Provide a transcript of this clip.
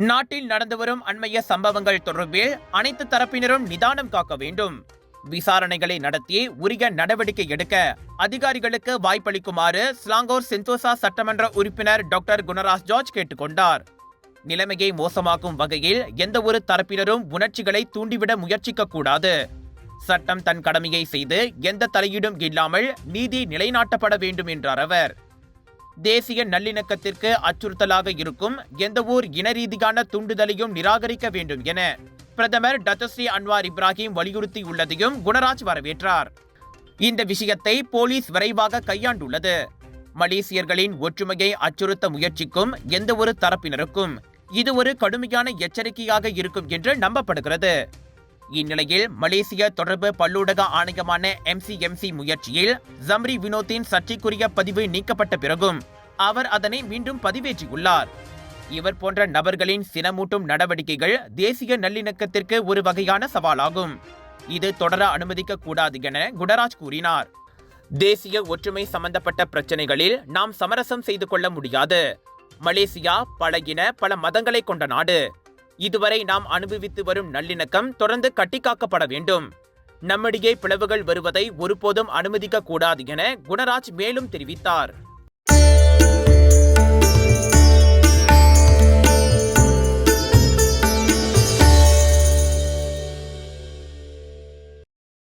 நாட்டில் நடந்து வரும் அண்மைய சம்பவங்கள் தொடர்பில் அனைத்து தரப்பினரும் நிதானம் காக்க வேண்டும். விசாரணைகளை நடத்தி உரிய நடவடிக்கை எடுக்க அதிகாரிகளுக்கு வாய்ப்பளிக்குமாறு ஸ்லாங்கூர் செந்தோசா சட்டமன்ற உறுப்பினர் டாக்டர் குணராஜ் ஜார்ஜ் கேட்டுக்கொண்டார். நிலைமையை மோசமாக்கும் வகையில் எந்த ஒரு தரப்பினரும் உணர்ச்சிகளை தூண்டிவிட முயற்சிக்க கூடாது. சட்டம் தன் கடமையை செய்து எந்த தலையீடும் இல்லாமல் நீதி நிலைநாட்டப்பட வேண்டும் என்றார் அவர். தேசிய நல்லிணக்கத்திற்கு அச்சுறுத்தலாக இருக்கும் எந்தவொரு இனரீதியான தூண்டுதலையும் நிராகரிக்க வேண்டும் என பிரதமர் டத்தஸ்ரீ அன்வார் இப்ராஹிம் வலியுறுத்தியுள்ளதையும் குணராஜ் வரவேற்றார். இந்த விஷயத்தை போலீஸ் விரைவாக கையாண்டுள்ளது. மலேசியர்களின் ஒற்றுமையை அச்சுறுத்த முயற்சிக்கும் எந்தவொரு தரப்பினருக்கும் இது ஒரு கடுமையான எச்சரிக்கையாக இருக்கும் என்று நம்பப்படுகிறது. இந்நிலையில் மலேசிய தொடர்பு பல்லூடக ஆணையமான MCMC முயற்சியில் ஜம்ரி வினோத்தின் சர்ச்சைக்குரிய பதிவு நீக்கப்பட்ட பிறகும் அவர் அதனை மீண்டும் பதிவேற்றியுள்ளார். இவர் போன்ற நபர்களின் சினமூட்டும் நடவடிக்கைகள் தேசிய நல்லிணக்கத்திற்கு ஒரு வகையான சவாலாகும். இது தொடர அனுமதிக்க கூடாது என குணராஜ் கூறினார். தேசிய ஒற்றுமை சம்பந்தப்பட்ட பிரச்சனைகளில் நாம் சமரசம் செய்து கொள்ள முடியாது. மலேசியா பல மதங்களை கொண்ட நாடு. இதுவரை நாம் அனுபவித்து வரும் நல்லிணக்கம் தொடர்ந்து கட்டிக்காக்கப்பட வேண்டும். நம்மிடையே பிளவுகள் வருவதை ஒருபோதும் அனுமதிக்க கூடாது என குணராஜ் மேலும் தெரிவித்தார்.